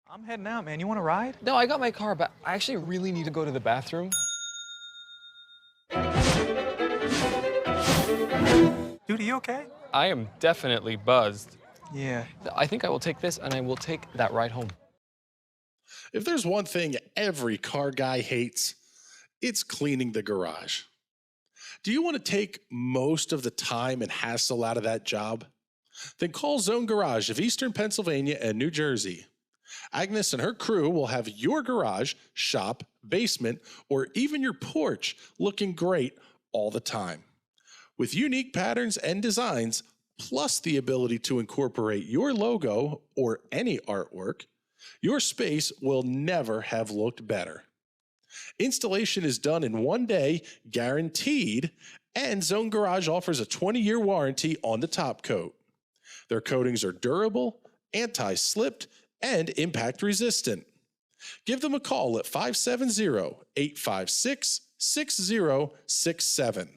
I'm heading out, man. You want to ride? No, I got my car, but I actually really need to go to the bathroom. Dude, are you okay? I am definitely buzzed. Yeah. I think I will take this, and I will take that ride home. If there's one thing every car guy hates, it's cleaning the garage. Do you want to take most of the time and hassle out of that job? Then call Zone Garage of Eastern Pennsylvania and New Jersey. Agnes and her crew will have your garage, shop, basement, or even your porch looking great all the time. With unique patterns and designs, plus the ability to incorporate your logo or any artwork, your space will never have looked better. Installation is done in 1 day, guaranteed, and Zone Garage offers a 20-year warranty on the top coat. Their coatings are durable, anti-slipped, and impact resistant. Give them a call at 570-856-6067.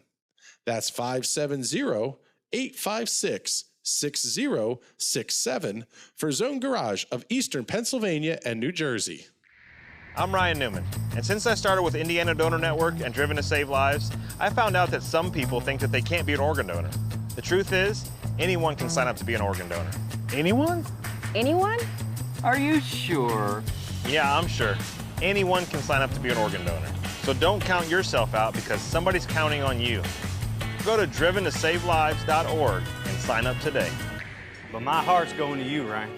That's 570-856-6067 for Zone Garage of Eastern Pennsylvania and New Jersey. I'm Ryan Newman, and since I started with Indiana Donor Network and Driven to Save Lives, I found out that some people think that they can't be an organ donor. The truth is, anyone can sign up to be an organ donor. Anyone? Anyone? Are you sure? Yeah, I'm sure. Anyone can sign up to be an organ donor. So don't count yourself out because somebody's counting on you. Go to driventosavelives.org and sign up today. But my heart's going to you, Ryan.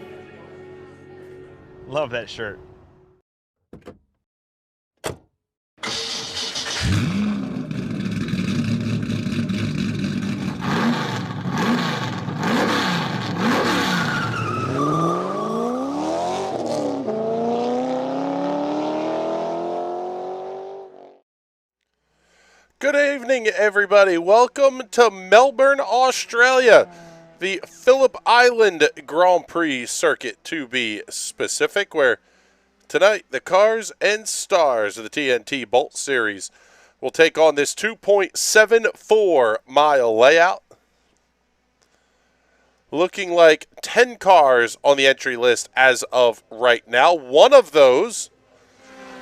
Love that shirt. Good evening, everybody. Welcome to Melbourne, Australia, the Phillip Island Grand Prix circuit, to be specific, where tonight the cars and stars of the TNT Bolt Series will take on this 2.74-mile layout. Looking like 10 cars on the entry list as of right now. One of those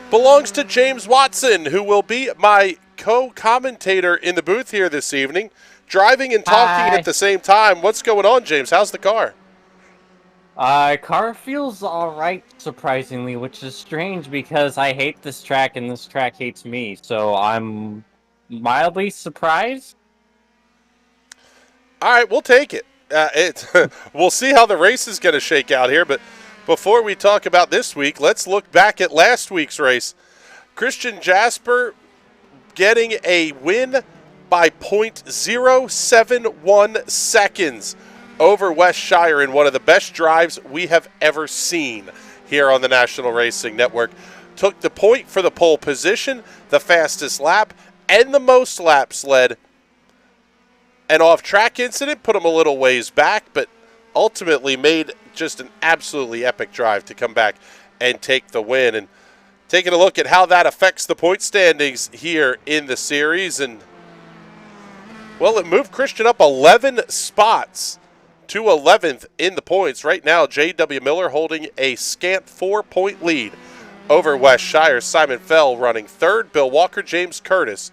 belongs to James Watson, who will be my co-commentator in the booth here this evening, driving and talking at the same time. What's going on, James? How's the car? Car feels alright, surprisingly, which is strange because I hate this track and this track hates me, so I'm mildly surprised. Alright, we'll take it. We'll see how the race is going to shake out here, but before we talk about this week, let's look back at last week's race. Christian Jasper getting a win by 0.071 seconds over West Shire in one of the best drives we have ever seen here on the National Racing Network. Took the point for the pole position, the fastest lap, and the most laps led. An off-track incident put him a little ways back, but ultimately made just an absolutely epic drive to come back and take the win. And taking a look at how that affects the point standings here in the series. And, well, it moved Christian up 11 spots to 11th in the points. Right now, J.W. Miller holding a scant 4-point lead over West Shire. Simon Fell running third. Bill Walker, James Curtis,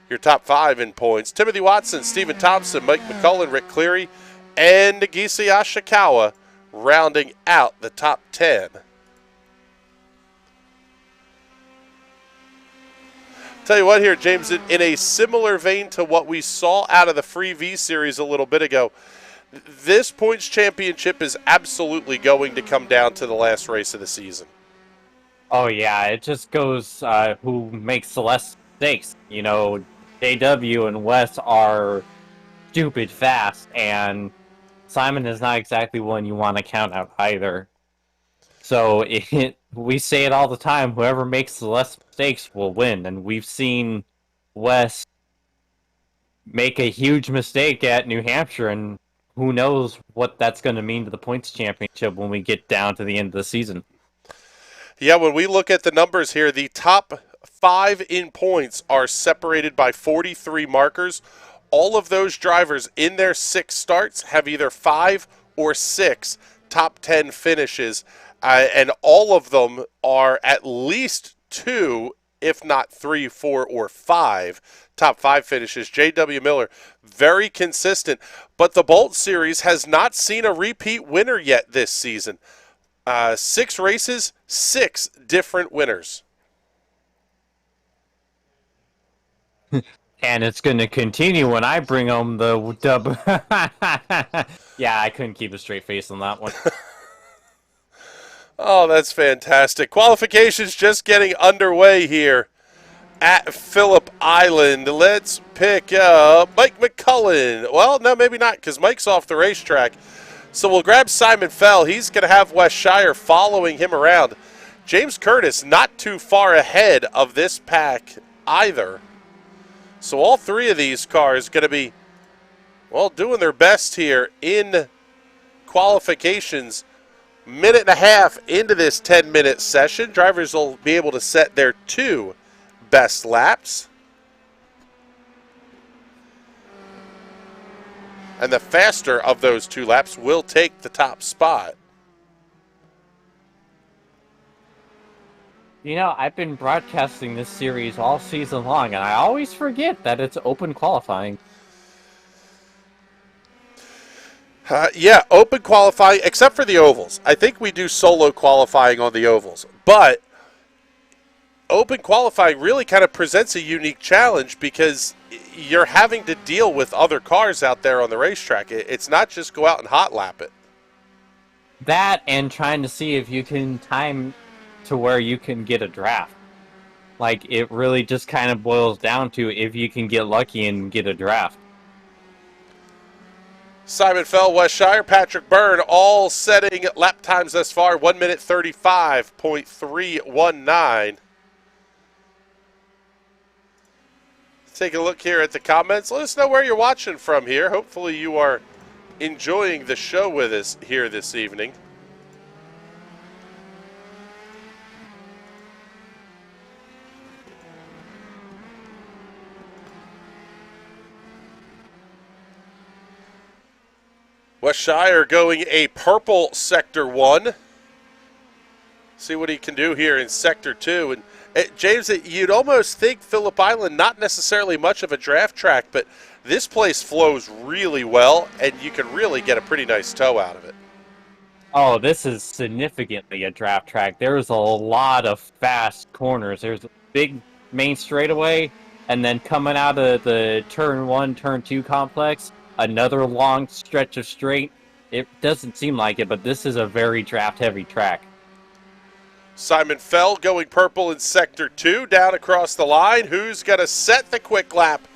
your top 5 in points. Timothy Watson, Stephen Thompson, Mike Mccullen, Rick Cleary, and Nagisa Ashikawa rounding out the top 10. Tell you what here, James, in a similar vein to what we saw out of the Free V Series a little bit ago, this points championship is absolutely going to come down to the last race of the season. Oh yeah, it just goes who makes the less mistakes. You know, JW and Wes are stupid fast, and Simon is not exactly one you want to count out either. So we say it all the time, whoever makes the less mistakes will win, and we've seen Wes make a huge mistake at New Hampshire, and who knows what that's going to mean to the points championship when we get down to the end of the season. Yeah, when we look at the numbers here, the top 5 in points are separated by 43 markers. All of those drivers in their 6 starts have either 5 or 6 top 10 finishes And all of them are at least 2, if not 3, 4, or 5 top 5 finishes. J.W. Miller, very consistent. But the Bolt Series has not seen a repeat winner yet this season. 6 races, 6 different winners. And it's going to continue when I bring home the dub. Yeah, I couldn't keep a straight face on that one. Oh, that's fantastic. Qualifications just getting underway here at Phillip Island. Let's pick up Mike Mccullen. Well, no, maybe not, because Mike's off the racetrack. So we'll grab Simon Fell. He's going to have Wes Shire following him around. James Curtis not too far ahead of this pack either. So all 3 of these cars going to be, well, doing their best here in qualifications. Minute and a half into this 10-minute session. Drivers will be able to set their 2 best laps. And the faster of those 2 laps will take the top spot. You know, I've been broadcasting this series all season long, and I always forget that it's open qualifying. Yeah, open qualifying, except for the ovals. I think we do solo qualifying on the ovals. But open qualifying really kind of presents a unique challenge because you're having to deal with other cars out there on the racetrack. It's not just go out and hot lap it. That and trying to see if you can time to where you can get a draft. Like, it really just kind of boils down to if you can get lucky and get a draft. Simon Fell, Wes Shire, Patrick Byrne, all setting lap times thus far, 1 minute 35.319. Take a look here at the comments. Let us know where you're watching from here. Hopefully you are enjoying the show with us here this evening. Wes Shire going a purple Sector 1. See what he can do here in Sector 2. And James, you'd almost think Phillip Island, not necessarily much of a draft track, but this place flows really well, and you can really get a pretty nice tow out of it. Oh, this is significantly a draft track. There's a lot of fast corners. There's a big main straightaway, and then coming out of the Turn 1, Turn 2 complex, another long stretch of straight. It doesn't seem like it, but this is a very draft-heavy track. Simon Fell going purple in Sector 2 down across the line. Who's going to set the quick lap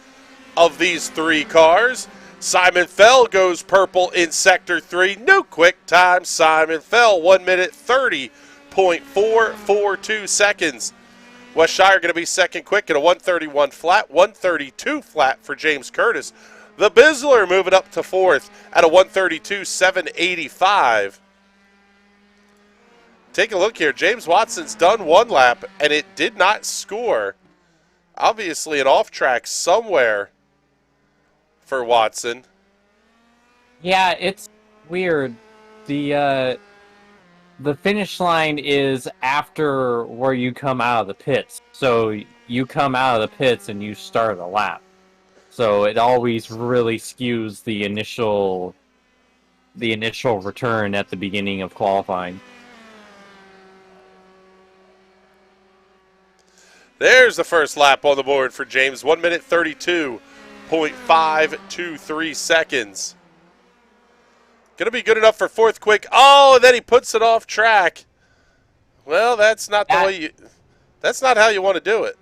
of these 3 cars? Simon Fell goes purple in Sector 3. No quick time. Simon Fell, 1 minute 30.442 seconds. Wes Shire going to be second quick at a 131 flat, 132 flat for James Curtis. The Bizzler moving up to 4th at a 132.785. Take a look here. James Watson's done 1 lap, and it did not score. Obviously an off track somewhere for Watson. Yeah, it's weird. The finish line is after where you come out of the pits. So you come out of the pits and you start a lap. So it always really skews the initial return at the beginning of qualifying. There's the first lap on the board for James. 1 minute 32.523 seconds. Going to be good enough for 4th quick. Oh, and then he puts it off track. Well, that's not the way you. That's not how you want to do it.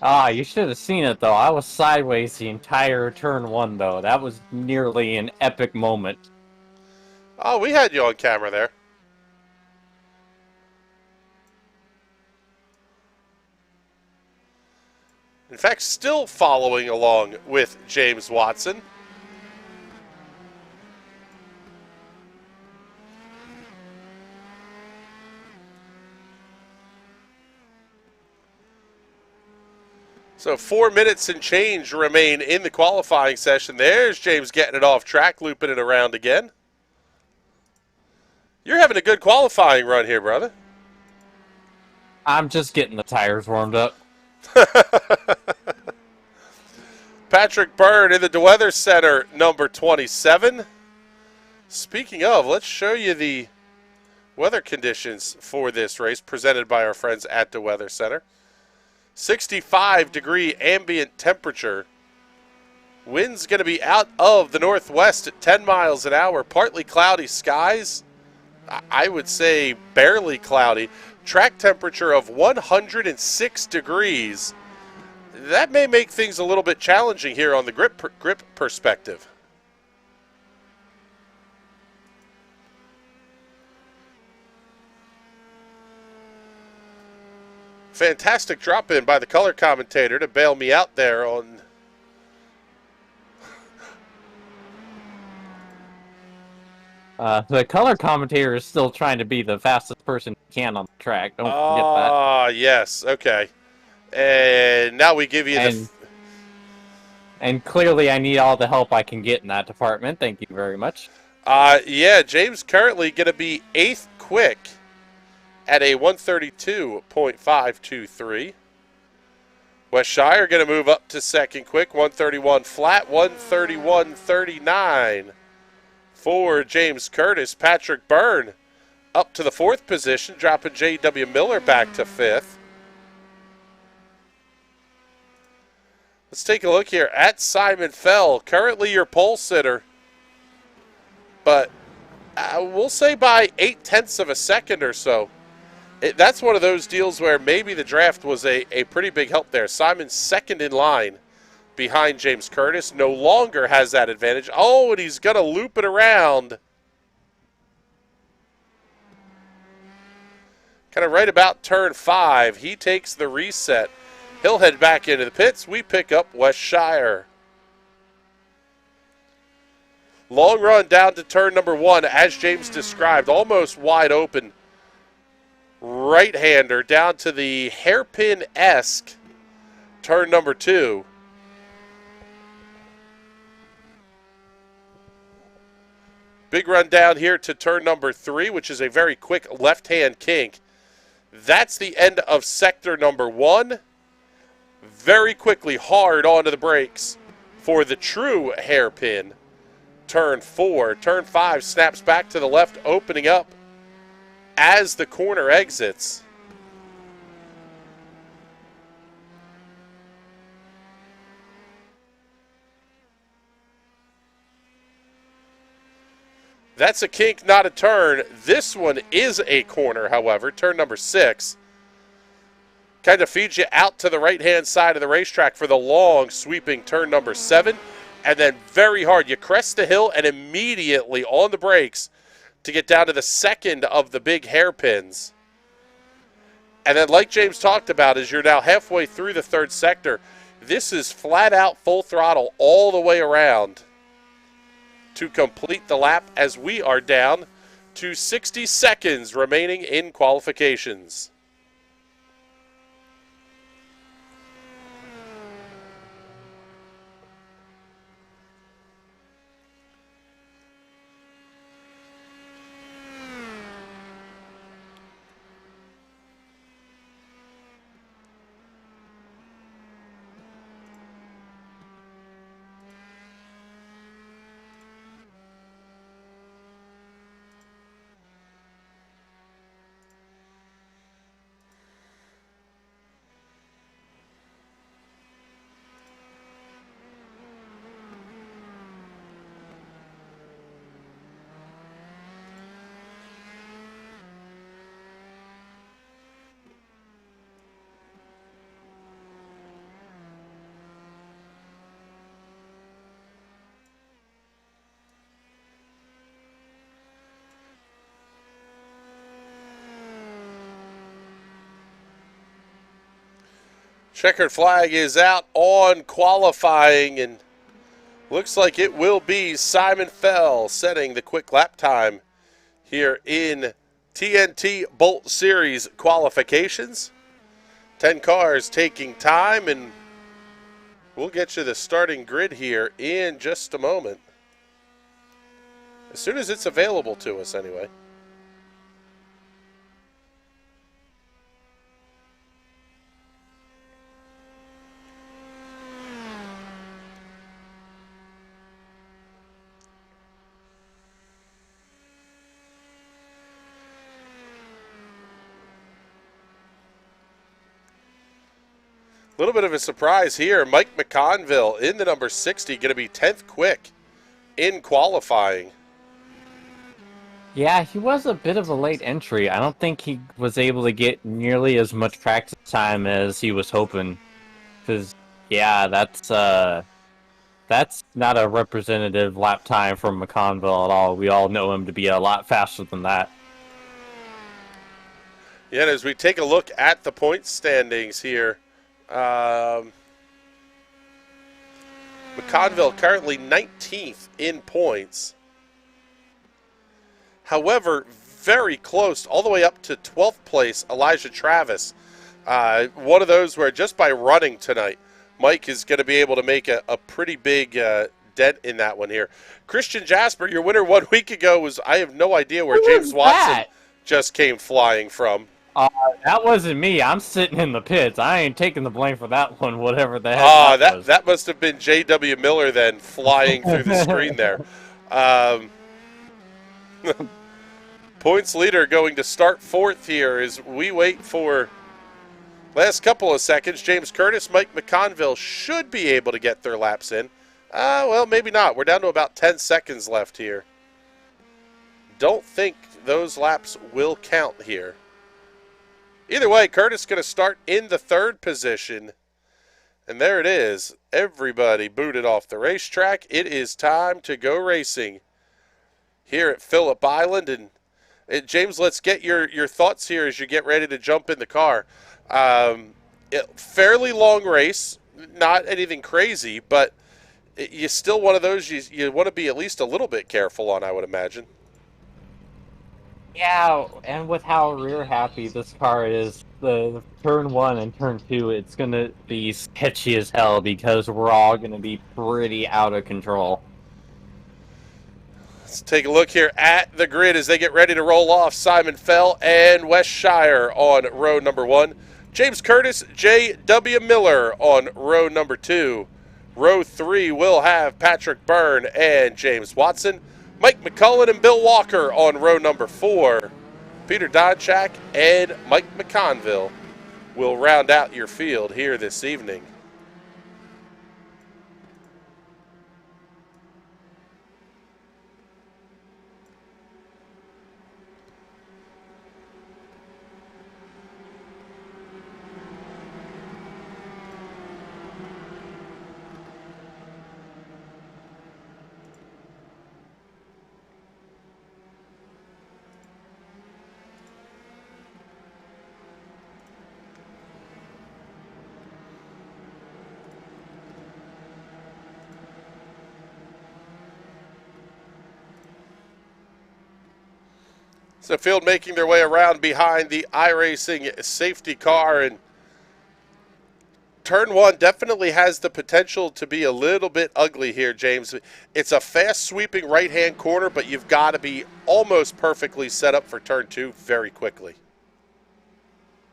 Ah, you should have seen it, though. I was sideways the entire turn 1, though. That was nearly an epic moment. Oh, we had you on camera there. In fact, still following along with James Watson. So 4 minutes and change remain in the qualifying session. There's James getting it off track, looping it around again. You're having a good qualifying run here, brother. I'm just getting the tires warmed up. Patrick Byrne in the DeWeather Center, number 27. Speaking of, let's show you the weather conditions for this race presented by our friends at DeWeather Center. 65-degree ambient temperature. Wind's going to be out of the northwest at 10 miles an hour. Partly cloudy skies. I would say barely cloudy. Track temperature of 106 degrees. That may make things a little bit challenging here on the grip perspective. Fantastic drop in by the color commentator to bail me out there on. The color commentator is still trying to be the fastest person he can on the track. Don't forget that. Ah, yes. Okay. And now we give you And clearly I need all the help I can get in that department. Thank you very much. Yeah, James currently going to be 8th quick at a 132.523. West Shire going to move up to 2nd quick, 131 flat, 131.39 for James Curtis. Patrick Byrne up to the 4th position, dropping J.W. Miller back to 5th. Let's take a look here at Simon Fell, currently your pole sitter, but we'll say by 0.8 of a second or so. That's one of those deals where maybe the draft was a pretty big help there. Simon's 2nd in line behind James Curtis, no longer has that advantage. Oh, and he's going to loop it around. Kind of right about turn 5. He takes the reset. He'll head back into the pits. We pick up West Shire. Long run down to turn number 1, as James described, almost wide open. Right-hander down to the hairpin-esque turn number 2. Big run down here to turn number 3, which is a very quick left-hand kink. That's the end of sector number 1. Very quickly, hard onto the brakes for the true hairpin. Turn 4. Turn 5 snaps back to the left, opening up as the corner exits. That's a kink, not a turn. This one is a corner, however. Turn number 6. Kind of feeds you out to the right-hand side of the racetrack for the long, sweeping turn number 7. And then very hard. You crest the hill and immediately on the brakes to get down to the 2nd of the big hairpins. And then like James talked about, as you're now halfway through the 3rd sector, this is flat out full throttle all the way around to complete the lap, as we are down to 60 seconds remaining in qualifications. Checkered flag is out on qualifying, and looks like it will be Simon Fell setting the quick lap time here in TNT Bolt Series qualifications. 10 cars taking time, and we'll get you the starting grid here in just a moment. As soon as it's available to us, anyway. little bit of a surprise here. Mike Mcconville in the number 60, going to be 10th quick in qualifying. Yeah, he was a bit of a late entry. I don't think he was able to get nearly as much practice time as he was hoping. Because, yeah, that's not a representative lap time from Mcconville at all. We all know him to be a lot faster than that. Yeah, and as we take a look at the point standings here, Mcconville currently 19th in points. However, very close, all the way up to 12th place, Elijah Travis. One of those where just by running tonight, Mike is going to be able to make a pretty big dent in that one here. Christian Jasper, your winner 1 week ago, was, I have no idea where James Watson just came flying from. That wasn't me. I'm sitting in the pits. I ain't taking the blame for that one, whatever the heck that was. That must have been J.W. Miller then flying through the screen there. Points leader going to start 4th here as we wait for last couple of seconds. James Curtis, Mike Mcconville should be able to get their laps in. Well, maybe not. We're down to about 10 seconds left here. Don't think those laps will count here. Either way, Curtis going to start in the 3rd position. And there it is. Everybody booted off the racetrack. It is time to go racing here at Phillip Island. And James, let's get your thoughts here as you get ready to jump in the car. Fairly long race, not anything crazy, but you still one of those you want to be at least a little bit careful on, I would imagine. Yeah, and with how rear happy this car is, the turn 1 and turn 2, it's going to be sketchy as hell because we're all going to be pretty out of control. Let's take a look here at the grid as they get ready to roll off. Simon Fell and Wes Shire on row number 1. James Curtis, J.W. Miller on row number 2. Row 3 will have Patrick Byrne and James Watson. Mike Mccullen and Bill Walker on row number 4. Peter Donchak and Mike Mcconville will round out your field here this evening. So field making their way around behind the iRacing safety car, and turn 1 definitely has the potential to be a little bit ugly here, James. It's a fast sweeping right-hand corner, but you've got to be almost perfectly set up for turn 2 very quickly.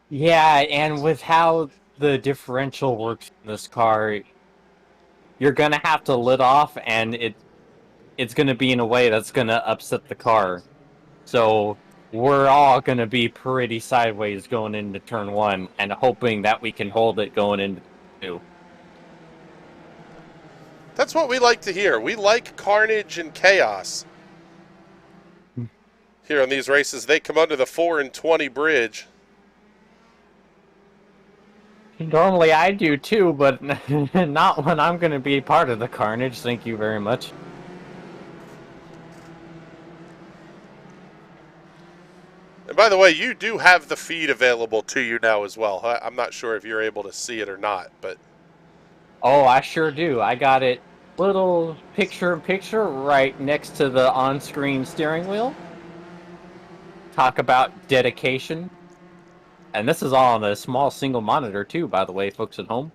Yeah, and with how the differential works in this car, you're going to have to lid off, and it's going to be in a way that's going to upset the car. So we're all going to be pretty sideways going into turn 1 and hoping that we can hold it going into 2. That's what we like to hear. We like carnage and chaos here on these races. They come under the 4 and 20 bridge. Normally I do too, but not when I'm going to be part of the carnage. Thank you very much. And by the way, you do have the feed available to you now as well. I'm not sure if you're able to see it or not, but... Oh, I sure do. I got it little picture-in-picture right next to the on-screen steering wheel. Talk about dedication. And this is all on a small single monitor too, by the way, folks at home.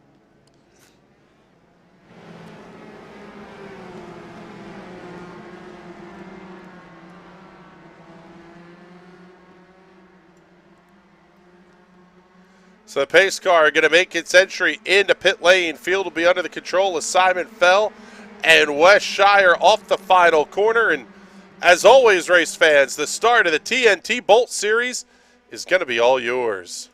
So the pace car going to make its entry into pit lane. Field will be under the control of Simon Fell and Wes Shire off the final corner. And as always, race fans, the start of the TNT Bolt Series is going to be all yours.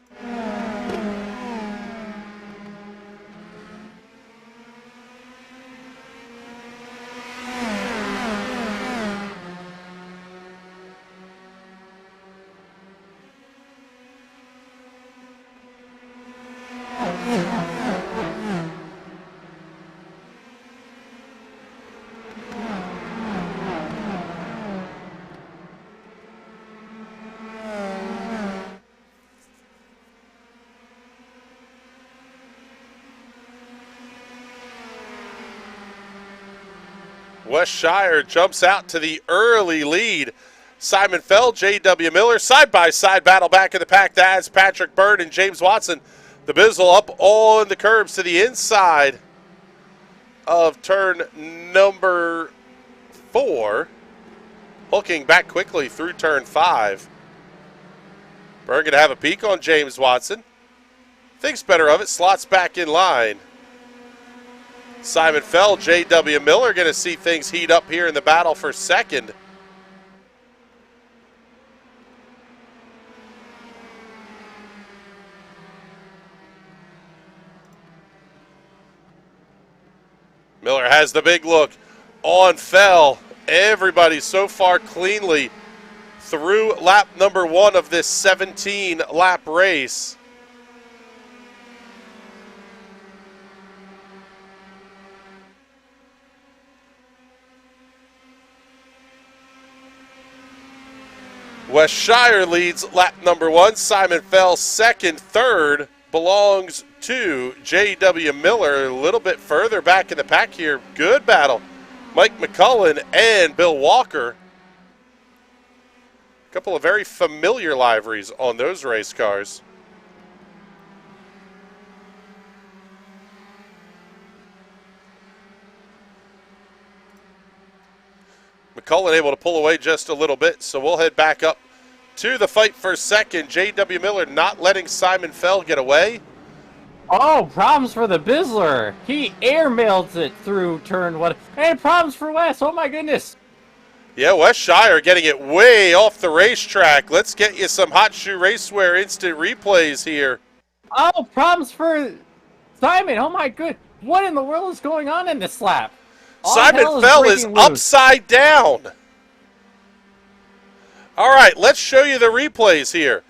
West Shire jumps out to the early lead. Simon Fell, J.W. Miller, side-by-side battle back in the pack. That's Patrick Byrd and James Watson. The Bizzle up on the curbs to the inside of turn number 4. Hooking back quickly through turn 5. Byrd going to have a peek on James Watson. Thinks better of it, slots back in line. Simon Fell, J.W. Miller going to see things heat up here in the battle for second. Miller has the big look on Fell. Everybody so far cleanly through lap number 1 of this 17-lap race. West Shire leads lap number 1. Simon Fell second. Third belongs to J.W. Miller. A little bit further back in the pack here. Good battle. Mike Mccullen and Bill Walker. A couple of very familiar liveries on those race cars. Mccullen able to pull away just a little bit, so we'll head back up to the fight for second. J.W. Miller not letting Simon Fell get away. Oh, problems for the Bizzler. He airmails it through turn 1. And problems for Wes. Oh, my goodness. Yeah, West Shire getting it way off the racetrack. Let's get you some Hot Shoe Racewear instant replays here. Oh, problems for Simon. Oh, my good. What in the world is going on in this lap? All Simon hell Fell is breaking loose. upside down. All right, let's show you the replays here.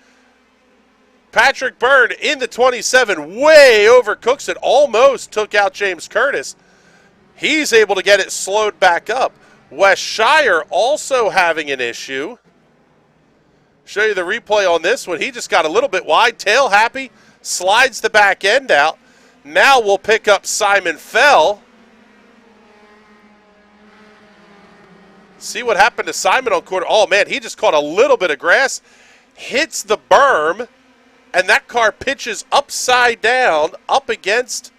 Patrick Byrd in the 27, way overcooks it, almost took out James Curtis. He's able to get it slowed back up. West Shire also having an issue. Show you the replay on this one. He just got a little bit wide, tail happy, slides the back end out. Now we'll pick up Simon Fell. See what happened to Simon on quarter. Oh, man, he just caught a little bit of grass, hits the berm, and that car pitches upside down up against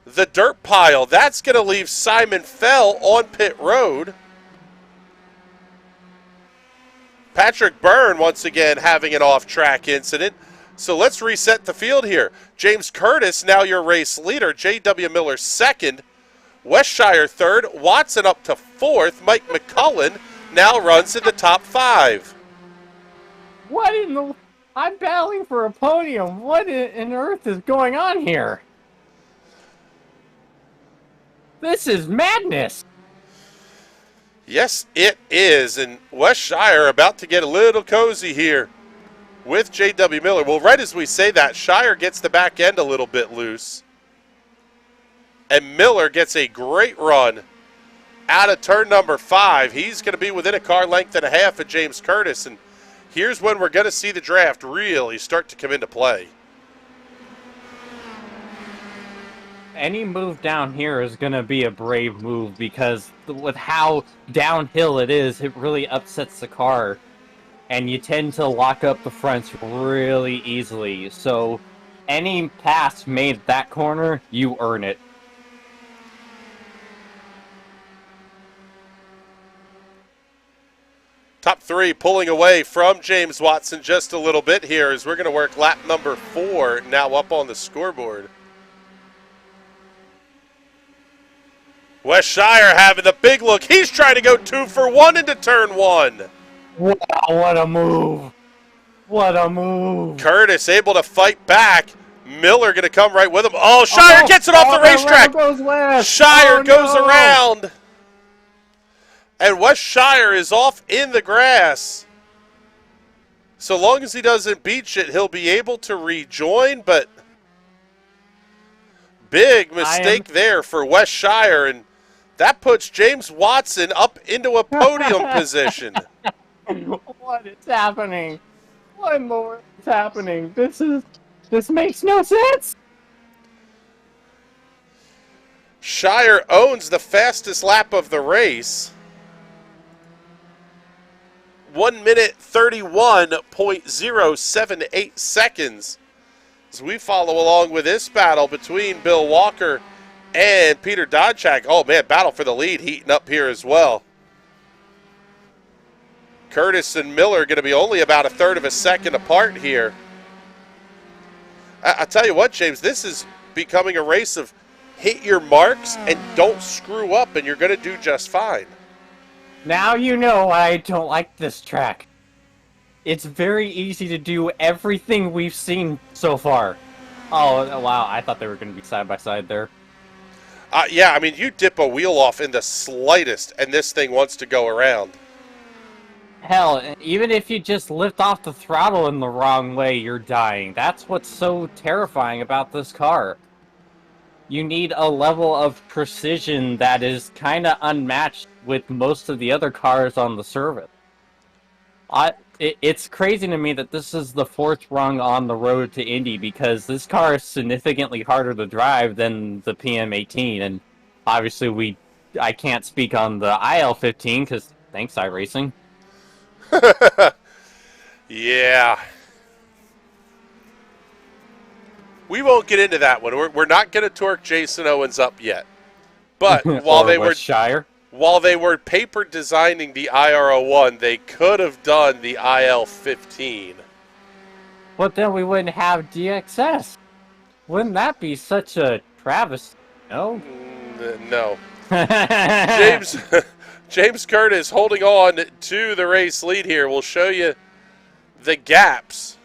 the dirt pile. That's going to leave Simon Fell on pit road. Patrick Byrd once again having an off-track incident. So let's reset the field here. James Curtis, now your race leader. J.W. Miller second. West Shire third. Watson up to fourth. Mike Mccullen now runs in the top 5. What in the... I'm battling for a podium. What in earth is going on here? This is madness. Yes, it is. And West Shire about to get a little cozy here with J.W. Miller. Well, right as we say that, Shire gets the back end a little bit loose. And Miller gets a great run out of turn number 5. He's going to be within a car length and a half of James Curtis. And here's when we're going to see the draft really start to come into play. Any move down here is going to be a brave move because with how downhill it is, it really upsets the car. And you tend to lock up the fronts really easily. So any pass made that corner, you earn it. Top 3 pulling away from James Watson just a little bit here as we're going to work lap number 4 now up on the scoreboard. West Shire having the big look. He's trying to go 2 for 1 into turn 1. Wow, what a move. What a move. Curtis able to fight back. Miller going to come right with him. Oh, Shire gets it off the racetrack. Shire goes around. And West Shire is off in the grass. So long as he doesn't beach it, he'll be able to rejoin, but big mistake there for West Shire, and that puts James Watson up into a podium position. What is happening? What in the world is happening? This makes no sense. Shire owns the fastest lap of the race. 1 minute 31.078 seconds. As we follow along with this battle between Bill Walker and Peter Donchak. Oh man, battle for the lead heating up here as well. Curtis and Miller going to be only about a third of a second apart here. I tell you what, James, this is becoming a race of hit your marks and don't screw up, and you're going to do just fine. Now you know why I don't like this track. It's very easy to do everything we've seen so far. Oh, wow, I thought they were going to be side by side there. Yeah, I mean, you dip a wheel off in the slightest, and this thing wants to go around. Hell, even if you just lift off the throttle in the wrong way, you're dying. That's what's so terrifying about this car. You need a level of precision that is kind of unmatched with most of the other cars on the circuit. It's crazy to me that this is the fourth rung on the road to Indy, because this car is significantly harder to drive than the PM18, and obviously I can't speak on the IL15, because thanks iRacing. Yeah. We won't get into that one. We're not going to torque Jason Owens up yet. But while they were paper designing the IR01, they could have done the IL15. But then we wouldn't have DXS. Wouldn't that be such a travesty? No. No. James Curtis holding on to the race lead here. We'll show you the gaps.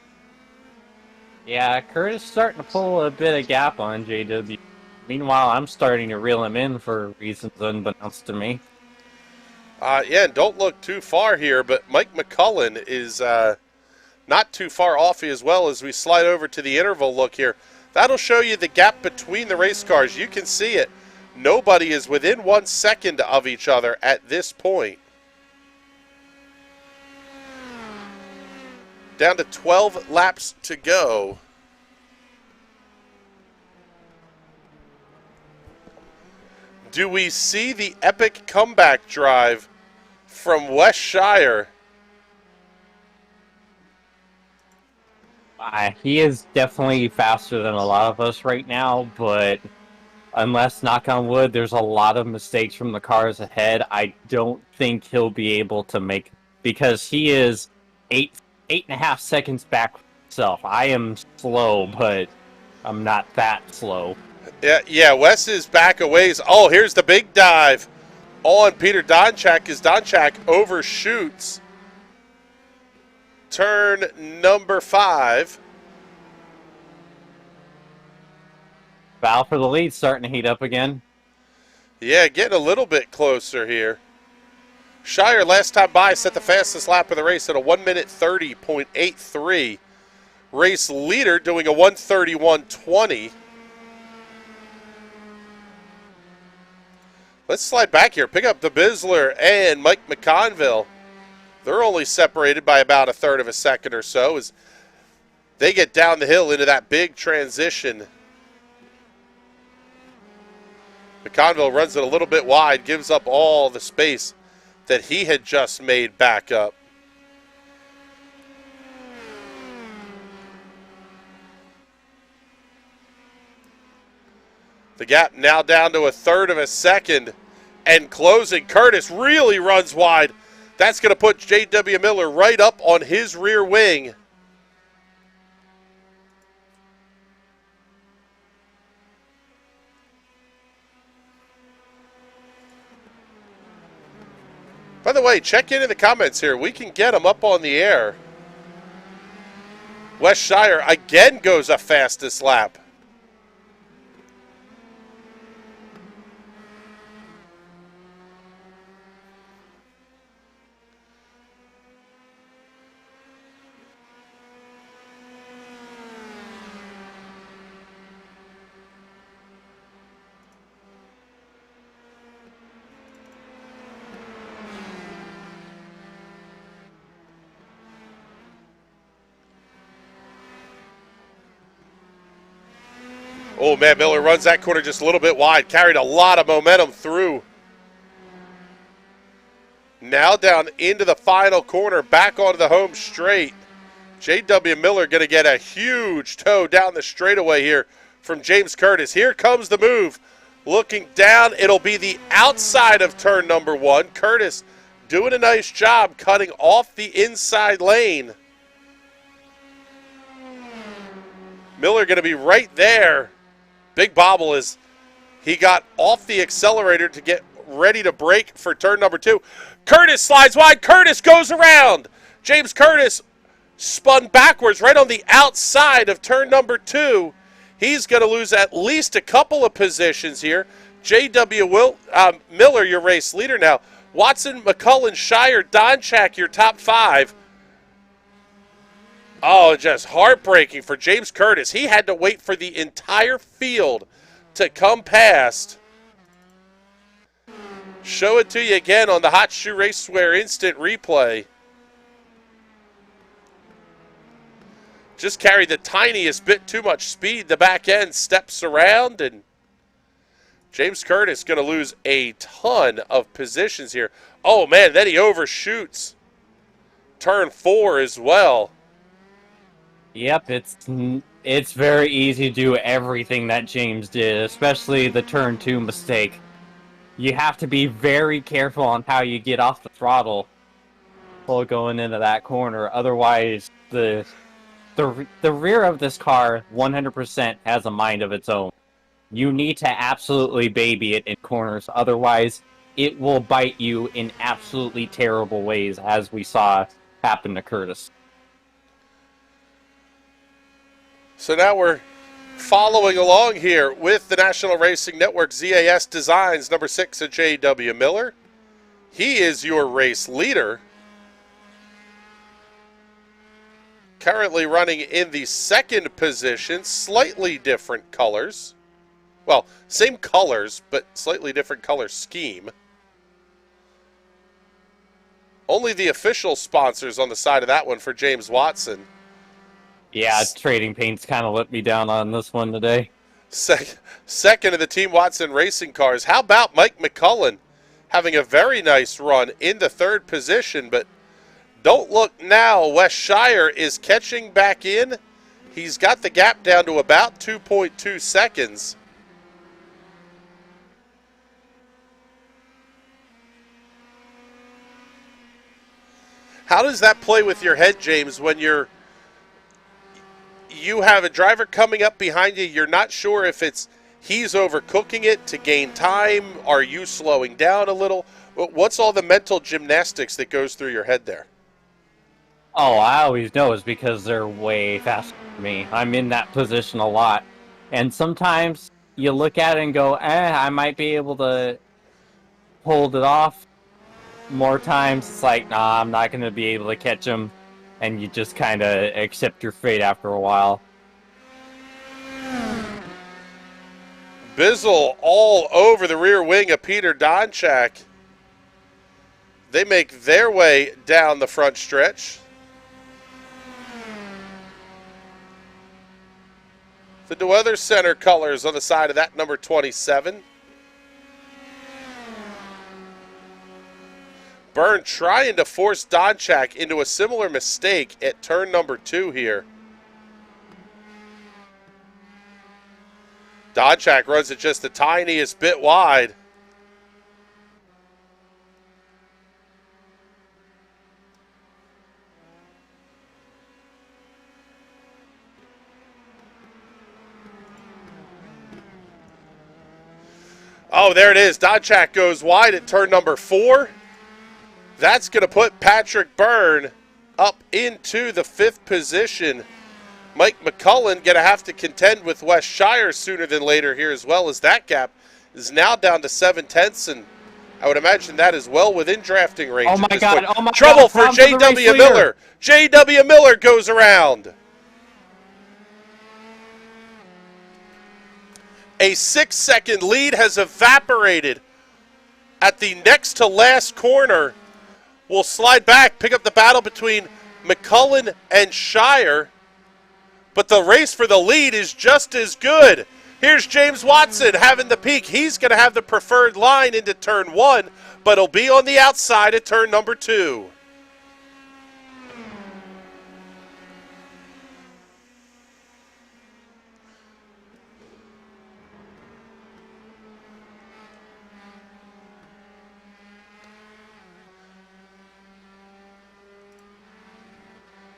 Yeah, Curtis starting to pull a bit of gap on JW. Meanwhile, I'm starting to reel him in for reasons unbeknownst to me. Yeah, and don't look too far here, but Mike Mccullen is not too far off as well as we slide over to the interval look here. That'll show you the gap between the race cars. You can see it. Nobody is within 1 second of each other at this point. Down to 12 laps to go. Do we see the epic comeback drive from West Shire? He is definitely faster than a lot of us right now, but unless, knock on wood, there's a lot of mistakes from the cars ahead, I don't think he'll be able to make, because he is 8.5 seconds back himself. I am slow, but I'm not that slow. Yeah, Wes is back a ways. Oh, here's the big dive on Peter Donchak as Donchak overshoots turn number 5. Battle for the lead starting to heat up again. Yeah, getting a little bit closer here. Shire last time by set the fastest lap of the race at a 1 minute 30.83. Race leader doing a 1:31.20. Let's slide back here. Pick up the Bisler and Mike Mcconville. They're only separated by about a third of a second or so as they get down the hill into that big transition. Mcconville runs it a little bit wide, gives up all the space that he had just made back up. The gap now down to a third of a second and closing. Curtis really runs wide. That's going to put J.W. Miller right up on his rear wing. By the way, check in the comments here. We can get them up on the air. West Shire again goes a fastest lap. Oh, man, Miller runs that corner just a little bit wide. Carried a lot of momentum through. Now down into the final corner, back onto the home straight. J.W. Miller going to get a huge toe down the straightaway here from James Curtis. Here comes the move. Looking down, it'll be the outside of turn number 1. Curtis doing a nice job cutting off the inside lane. Miller going to be right there. Big bobble as he got off the accelerator to get ready to brake for turn number 2. Curtis slides wide. Curtis goes around. James Curtis spun backwards right on the outside of turn number 2. He's going to lose at least a couple of positions here. J.W. Miller, your race leader now. Watson, Mccullen, Shire, Donchak, your top 5. Oh, just heartbreaking for James Curtis. He had to wait for the entire field to come past. Show it to you again on the Hot Shoe Racewear Instant Replay. Just carried the tiniest bit too much speed. The back end steps around, and James Curtis going to lose a ton of positions here. Oh, man, then he overshoots turn 4 as well. Yep, it's very easy to do everything that James did, especially the turn 2 mistake. You have to be very careful on how you get off the throttle while going into that corner. Otherwise, the rear of this car 100% has a mind of its own. You need to absolutely baby it in corners. Otherwise, it will bite you in absolutely terrible ways, as we saw happen to Curtis. So now we're following along here with the National Racing Network ZAS Designs, number 6 of J.W. Miller. He is your race leader. Currently running in the 2nd position, slightly different colors. Well, same colors, but slightly different color scheme. Only the official sponsors on the side of that one for James Watson. Yeah, Trading Paints kind of let me down on this one today. Second of the Team Watson racing cars. How about Mike Mccullen having a very nice run in the 3rd position, but don't look now. Wes Shire is catching back in. He's got the gap down to about 2.2 seconds. How does that play with your head, James, when you have a driver coming up behind you, you're not sure if he's overcooking it to gain time, are you slowing down a little? What's all the mental gymnastics that goes through your head there? Oh, I always know it's because they're way faster than me. I'm in that position a lot. And sometimes you look at it and go, I might be able to hold it off. More times it's like, nah, I'm not going to be able to catch him. And you just kind of accept your fate after a while. Bizzle all over the rear wing of Peter Donchak. They make their way down the front stretch. The Weather Center colors on the side of that number 27. Byrne trying to force Donchak into a similar mistake at turn number 2 here. Donchak runs it just the tiniest bit wide. Oh, there it is. Donchak goes wide at turn number 4. That's going to put Patrick Byrne up into the 5th position. Mike Mccullen going to have to contend with Wes Shire sooner than later here, as well as that gap is now down to 7/10, and I would imagine that is well within drafting range. Oh my God! Oh my God! Trouble for J.W. Miller. J.W. Miller goes around. A 6-second lead has evaporated at the next to last corner. We'll slide back, pick up the battle between Mccullen and Shire. But the race for the lead is just as good. Here's James Watson having the peak. He's going to have the preferred line into turn 1, but he'll be on the outside of turn number 2.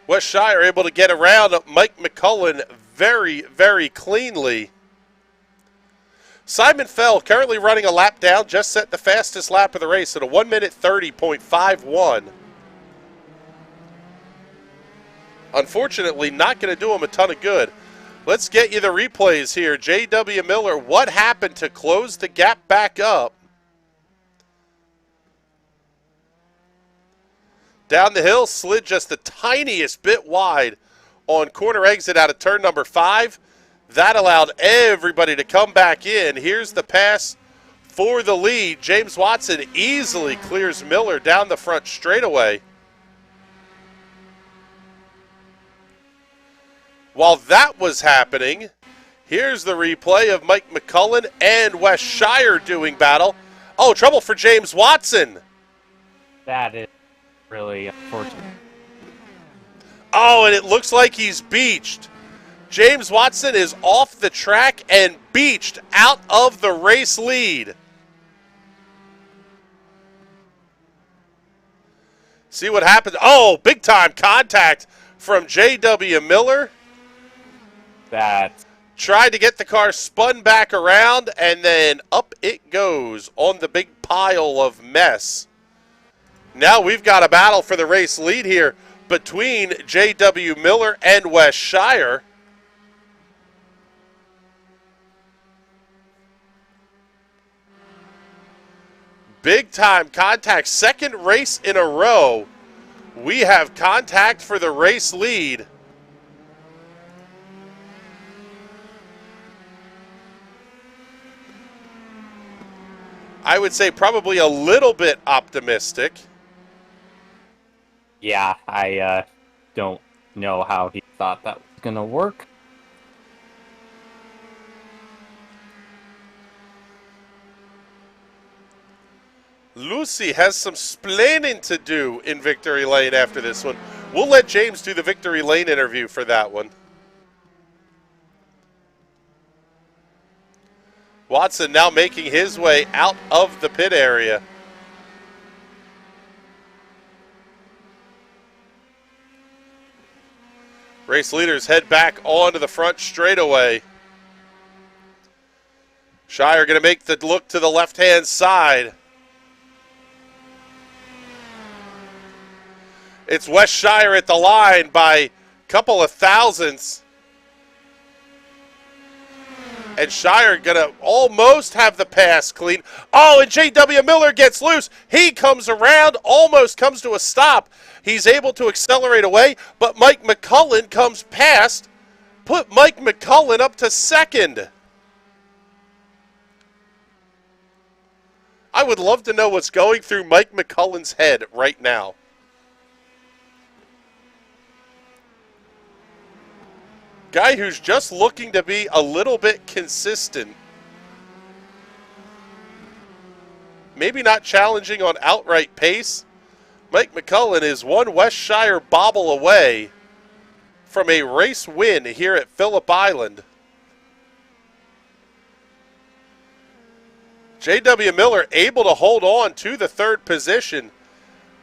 West Shire able to get around Mike Mccullen very, very cleanly. Simon Fell currently running a lap down, just set the fastest lap of the race at a 1:30.51. Unfortunately, not going to do him a ton of good. Let's get you the replays here. J.W. Miller, what happened to close the gap back up? Down the hill, slid just the tiniest bit wide on corner exit out of turn number 5. That allowed everybody to come back in. Here's the pass for the lead. James Watson easily clears Miller down the front straightaway. While that was happening, here's the replay of Mike Mccullen and West Shire doing battle. Oh, trouble for James Watson. That is really unfortunate. Oh, and it looks like he's beached. James Watson is off the track and beached out of the race lead. See what happens. Oh, big time contact from J.W. Miller. That Tried to get the car spun back around, and then up it goes on the big pile of mess. Now we've got a battle for the race lead here between J.W. Miller and West Shire. Big time contact. Second race in a row. We have contact for the race lead. I would say probably a little bit optimistic. Yeah, I don't know how he thought that was going to work. Lucy has some splaining to do in Victory Lane after this one. We'll let James do the Victory Lane interview for that one. Watson now making his way out of the pit area. Race leaders head back onto the front straightaway. Shire going to make the look to the left-hand side. It's West Shire at the line by a couple of thousandths. And Shire going to almost have the pass clean. Oh, and J.W. Miller gets loose. He comes around, almost comes to a stop. He's able to accelerate away, but Mike Mccullen comes past. Put Mike Mccullen up to second. I would love to know what's going through Mike McCullen's head right now. Guy who's just looking to be a little bit consistent. Maybe not challenging on outright pace. Mike Mccullen is one West Shire bobble away from a race win here at Phillip Island. J.W. Miller able to hold on to the third position.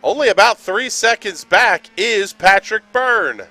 Only about 3 seconds back is Patrick Byrne.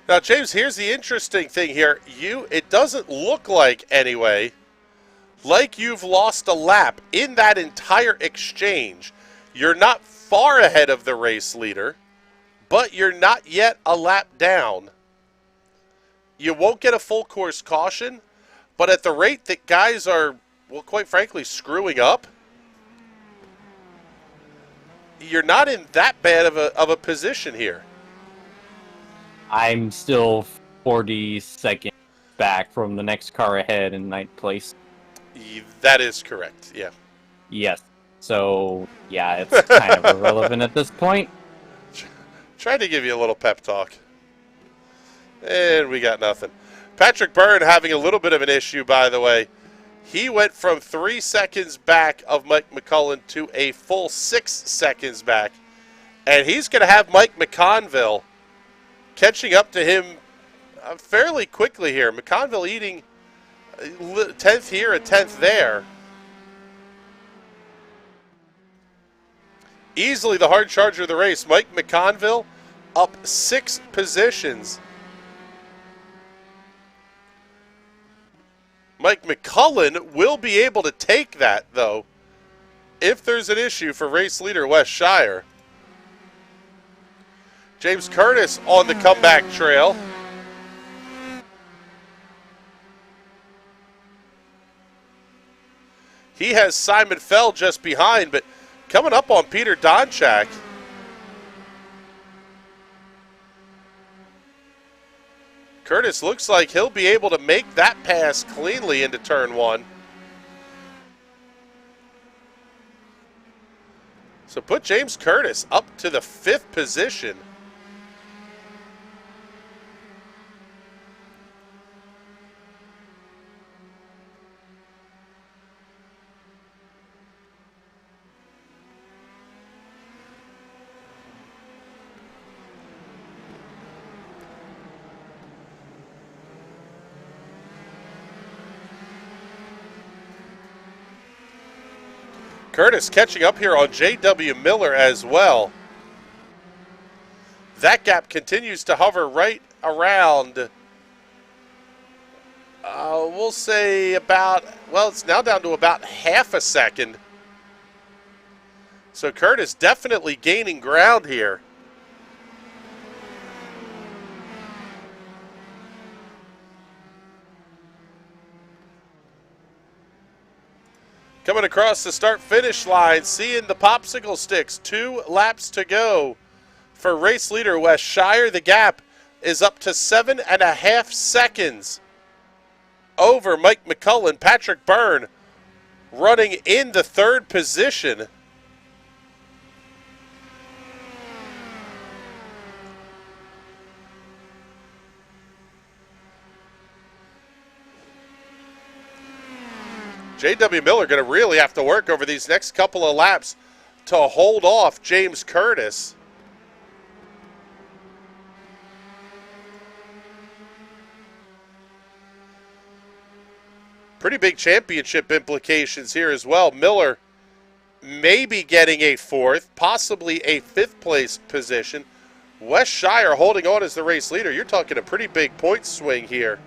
Now, James, here's the interesting thing here. It doesn't look like, anyway, like you've lost a lap in that entire exchange. You're not far ahead of the race leader. but you're not yet a lap down. You won't get a full course caution, but at the rate that guys are, well, quite frankly, screwing up, you're not in that bad of a position here. I'm still 40 seconds back from the next car ahead in ninth place. That is correct, yeah. Yes. So, yeah, it's kind of irrelevant at this point. Tried to give you a little pep talk. And we got nothing. Patrick Byrne having a little bit of an issue, by the way. He went from 3 seconds back of Mike Mccullen to a full 6 seconds back. And he's going to have Mike Mcconville catching up to him fairly quickly here. Mcconville eating 10th here, a 10th there. Easily the hard charger of the race. Mike Mcconville up 6 positions. Mike Mccullen will be able to take that, though, if there's an issue for race leader Wes Shire. James Curtis on the comeback trail. He has Simon Fell just behind, but coming up on Peter Donchak. Curtis looks like he'll be able to make that pass cleanly into turn 1. So put James Curtis up to the 5th position. Curtis catching up here on J.W. Miller as well. That gap continues to hover right around, we'll say about, well, it's now down to about half a second. So Curtis definitely gaining ground here. Coming across the start-finish line, seeing the popsicle sticks. 2 laps to go for race leader Wes Shire. The gap is up to 7.5 seconds over Mike Mccullen. Patrick Byrne running in the 3rd position. J.W. Miller going to really have to work over these next couple of laps to hold off James Curtis. Pretty big championship implications here as well. Miller maybe getting a 4th, possibly a 5th place position. Wes Shire holding on as the race leader. You're talking a pretty big point swing here.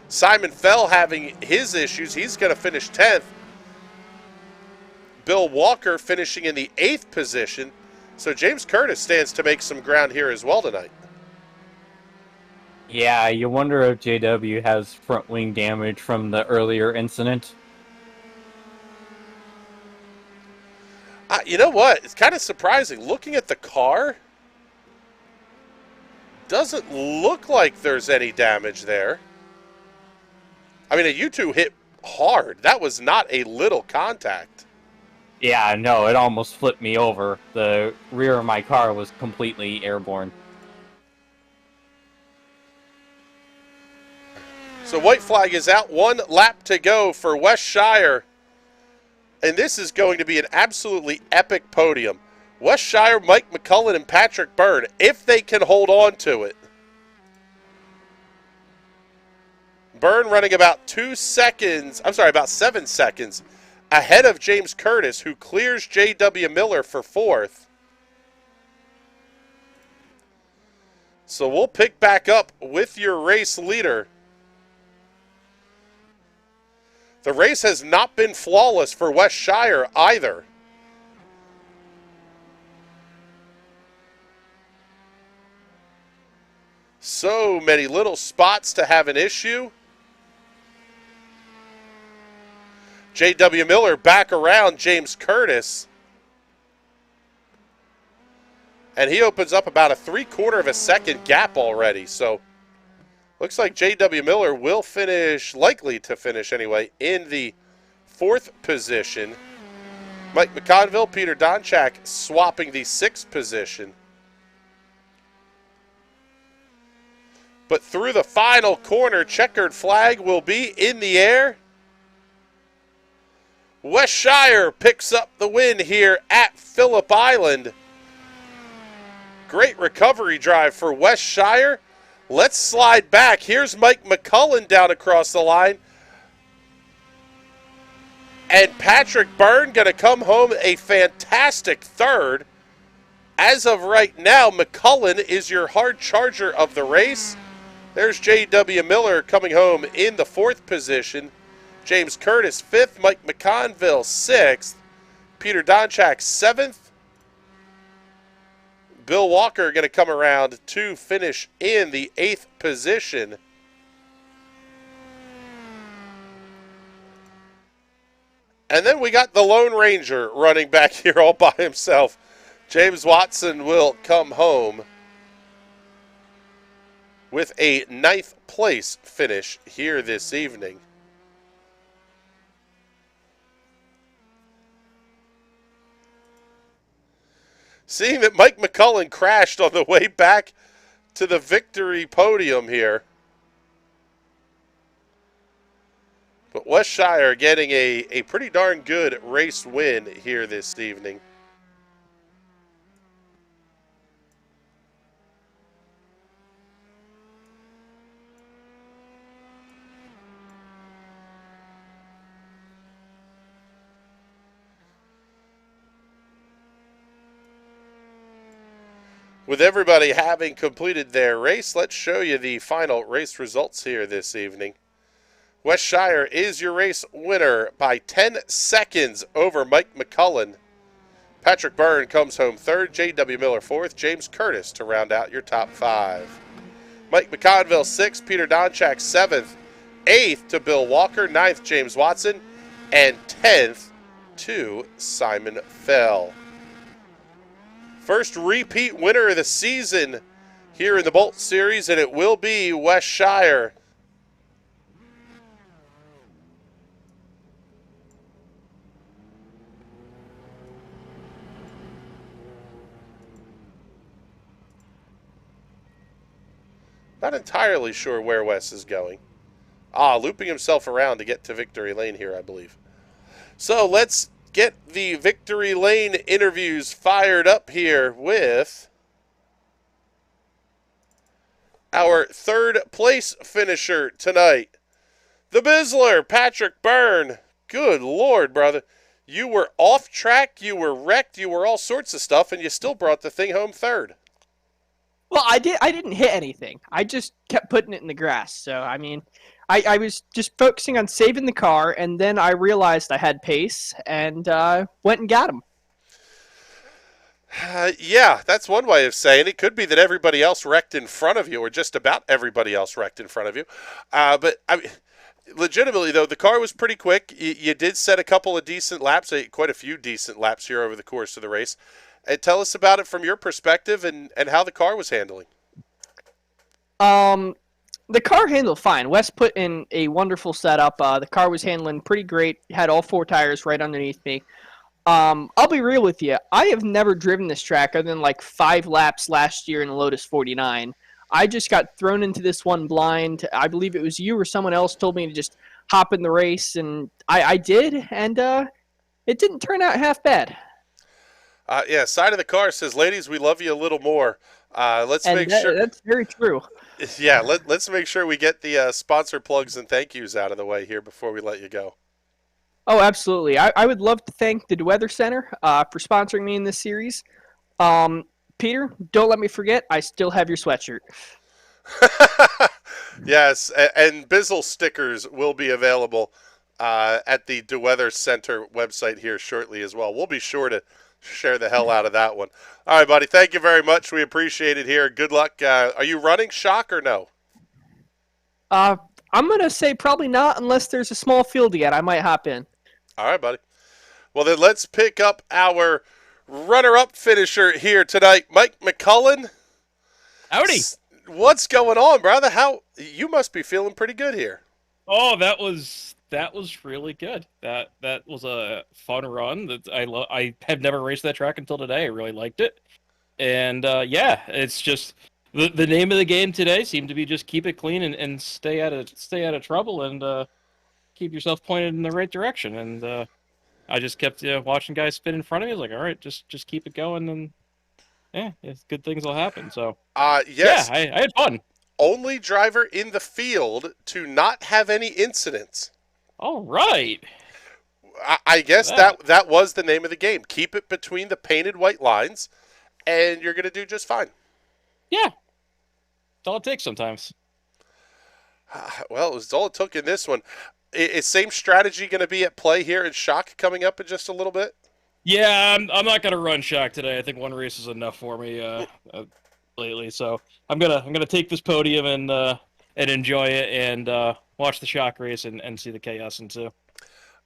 Simon Fell having his issues. He's going to finish 10th. Bill Walker finishing in the 8th position. So James Curtis stands to make some ground here as well tonight. Yeah, you wonder if JW has front wing damage from the earlier incident. You know what? It's kind of surprising. Looking at the car, doesn't look like there's any damage there. I mean, you two hit hard. That was not a little contact. Yeah, no, it almost flipped me over. The rear of my car was completely airborne. So white flag is out. 1 lap to go for Wes Shire. And this is going to be an absolutely epic podium. Wes Shire, Mike Mccullen, and Patrick Byrne, if they can hold on to it. Byrne running about 2 seconds, I'm sorry, about 7 seconds ahead of James Curtis, who clears J.W. Miller for 4th. So we'll pick back up with your race leader. The race has not been flawless for Wes Shire either. So many little spots to have an issue. J.W. Miller back around James Curtis. And he opens up about a 3/4 of a second gap already. So looks like J.W. Miller will finish, likely to finish anyway, in the 4th position. Mike Mcconville, Peter Donchak swapping the 6th position. But through the final corner, checkered flag will be in the air. West Shire picks up the win here at Phillip Island. Great recovery drive for West Shire. Let's slide back. Here's Mike Mccullen down across the line. And Patrick Byrne going to come home a fantastic 3rd. As of right now, Mccullen is your hard charger of the race. There's J.W. Miller coming home in the 4th position. James Curtis 5th, Mike Mcconville 6th, Peter Donchak 7th. Bill Walker going to come around to finish in the 8th position. And then we got the Lone Ranger running back here all by himself. James Watson will come home with a 9th place finish here this evening. Seeing that Mike Mccullen crashed on the way back to the victory podium here. But West Shire getting a pretty darn good race win here this evening. With everybody having completed their race, let's show you the final race results here this evening. West Shire is your race winner by 10 seconds over Mike Mccullen. Patrick Byrne comes home 3rd, J.W. Miller 4th, James Curtis to round out your top 5. Mike Mcconville 6th, Peter Donchak 7th, 8th to Bill Walker, 9th James Watson, and 10th to Simon Fell. First repeat winner of the season here in the Bolt Series, and it will be West Shire. Not entirely sure where Wes is going. Looping himself around to get to Victory Lane here, I believe. So let's get the Victory Lane interviews fired up here with our 3rd place finisher tonight. The Bizzler, Patrick Byrne. Good Lord, brother. You were off track, you were wrecked, you were all sorts of stuff, and you still brought the thing home 3rd. Well, I didn't hit anything. I just kept putting it in the grass. So, I mean, I was just focusing on saving the car, and then I realized I had pace and went and got him. Yeah, that's one way of saying it. Could be that everybody else wrecked in front of you, or just about everybody else wrecked in front of you. But I mean, legitimately, though, the car was pretty quick. You did set a couple of decent laps, quite a few decent laps here over the course of the race. And tell us about it from your perspective and how the car was handling. The car handled fine. Wes put in a wonderful setup. The car was handling pretty great. Had all 4 tires right underneath me. I'll be real with you. I have never driven this track other than like 5 laps last year in the Lotus 49. I just got thrown into this one blind. I believe it was you or someone else told me to just hop in the race, and I did, and it didn't turn out half bad. Yeah, side of the car says, "Ladies, we love you a little more." Let's make sure. That's very true. Yeah, let's make sure we get the sponsor plugs and thank yous out of the way here before we let you go. Oh, absolutely. I would love to thank the Weather Center for sponsoring me in this series. Peter, don't let me forget, I still have your sweatshirt. Yes, and Bizzle stickers will be available at the DeWeather Center website here shortly as well. We'll be sure to Share the hell out of that one. All right, buddy. Thank you very much. We appreciate it here. Good luck. Are you running shock or no? I'm gonna say probably not unless there's a small field yet. I might hop in. All right, buddy. Well, then let's pick up our runner-up finisher here tonight, Mike Mccullen. Howdy. What's going on, brother? How you must be feeling pretty good here. Oh, that was really good. That was a fun run. That I have never raced that track until today. I really liked it. And yeah, it's just the name of the game today seemed to be just keep it clean and stay out of trouble and keep yourself pointed in the right direction. And I just kept watching guys spin in front of me. I was like, all right, just keep it going, and yeah, good things will happen. So yes, yeah, I had fun. Only driver in the field to not have any incidents. All right. I guess that was the name of the game. Keep it between the painted white lines, and you're going to do just fine. Yeah. That's all it takes sometimes. Well, it was all it took in this one. Is same strategy going to be at play here in Shock coming up in just a little bit? Yeah, I'm not going to run Shock today. I think one race is enough for me lately. So I'm gonna take this podium and enjoy it and watch the Shock race and see the chaos ensue.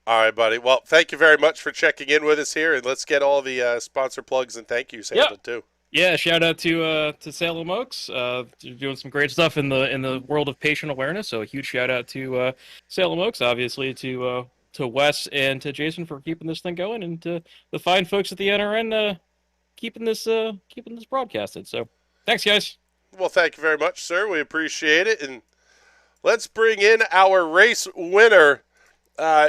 All right, buddy. Well, thank you very much for checking in with us here, and let's get all the sponsor plugs and thank yous handled too. Yeah, shout out to Salem Oaks. They're doing some great stuff in the world of patient awareness. So a huge shout out to Salem Oaks, obviously to Wes and to Jason for keeping this thing going, and to the fine folks at the NRN keeping this broadcasted. So thanks, guys. Well, thank you very much, sir. We appreciate it, and let's bring in our race winner.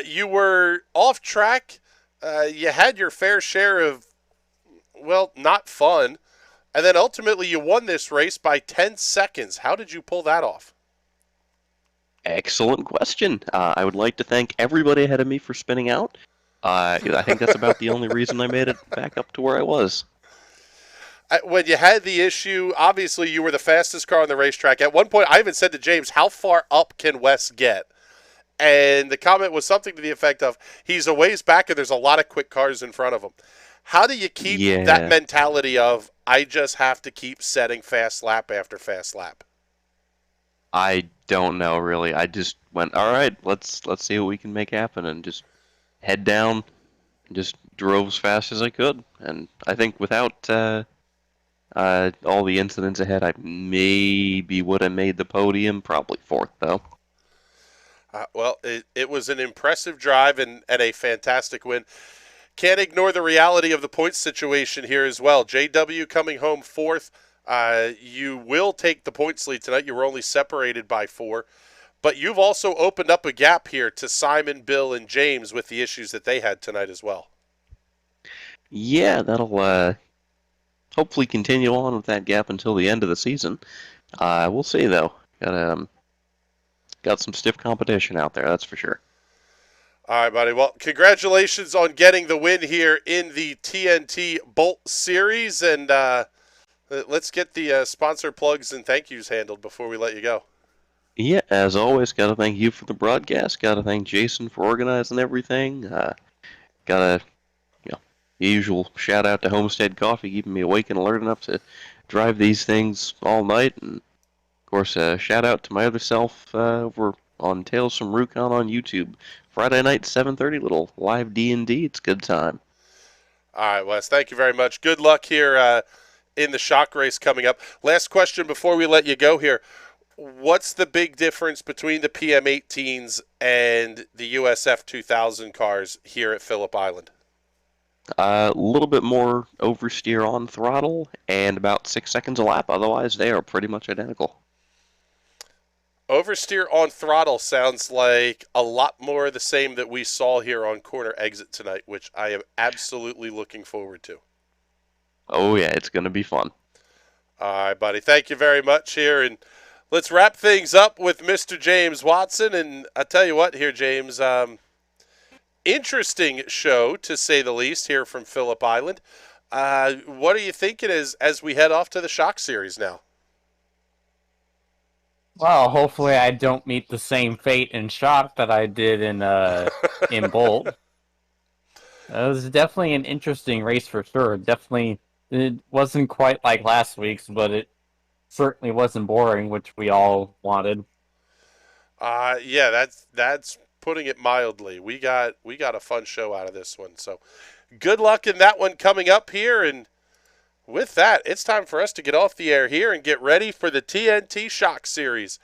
You were off track. You had your fair share of, well, not fun. And then ultimately you won this race by 10 seconds. How did you pull that off? Excellent question. I would like to thank everybody ahead of me for spinning out. I think that's about the only reason I made it back up to where I was. When you had the issue, obviously you were the fastest car on the racetrack. At one point, I even said to James, how far up can Wes get? And the comment was something to the effect of, he's a ways back and there's a lot of quick cars in front of him. How do you keep that mentality of, I just have to keep setting fast lap after fast lap? I don't know, really. I just went, all right, let's see what we can make happen, and just head down and just drove as fast as I could. And I think without all the incidents ahead, I maybe would have made the podium, probably fourth, though. Well, it was an impressive drive and a fantastic win. Can't ignore the reality of the points situation here as well. JW coming home fourth. You will take the points lead tonight. You were only separated by 4. But you've also opened up a gap here to Simon, Bill, and James with the issues that they had tonight as well. Yeah, that'll hopefully continue on with that gap until the end of the season. We'll see, though. Got some stiff competition out there, that's for sure. All right, buddy. Well, congratulations on getting the win here in the TNT Bolt Series. And let's get the sponsor plugs and thank yous handled before we let you go. Yeah, as always, got to thank you for the broadcast. Got to thank Jason for organizing everything. Got to, the usual shout out to Homestead Coffee, keeping me awake and alert enough to drive these things all night. And, of course, shout out to my other self over on Tales from Rukon on YouTube. Friday night, 7:30, little live D&D. It's a good time. All right, Wes, thank you very much. Good luck here in the Shock race coming up. Last question before we let you go here. What's the big difference between the PM18s and the USF 2000 cars here at Phillip Island? A little bit more oversteer on throttle and about 6 seconds a lap. Otherwise, they are pretty much identical. Oversteer on throttle sounds like a lot more of the same that we saw here on corner exit tonight, which I am absolutely looking forward to. Oh, yeah, it's going to be fun. All right, buddy. Thank you very much here. And let's wrap things up with Mr. James Watson. And I tell you what here, James, interesting show, to say the least, here from Phillip Island. What are you thinking as we head off to the Shock Series now? Well, hopefully I don't meet the same fate in Shock that I did in Bolt. It was definitely an interesting race for sure. Definitely, it wasn't quite like last week's, but it certainly wasn't boring, which we all wanted. Yeah, that's putting it mildly. We got a fun show out of this one. So, good luck in that one coming up here. And with that, it's time for us to get off the air here and get ready for the TNT Shock Series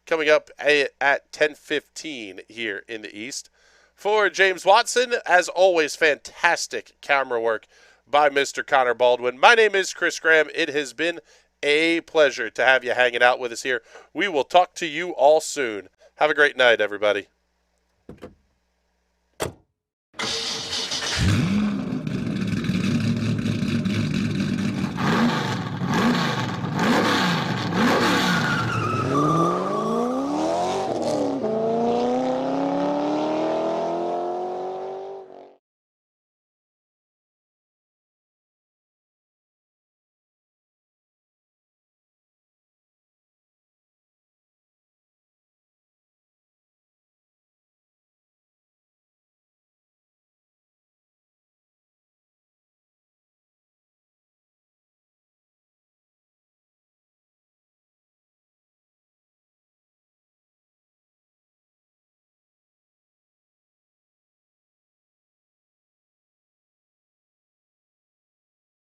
coming up at 10:15 here in the East. For James Watson, as always, fantastic camera work by Mr. Connor Baldwin. My name is Chris Graham. It has been a pleasure to have you hanging out with us here. We will talk to you all soon. Have a great night, everybody.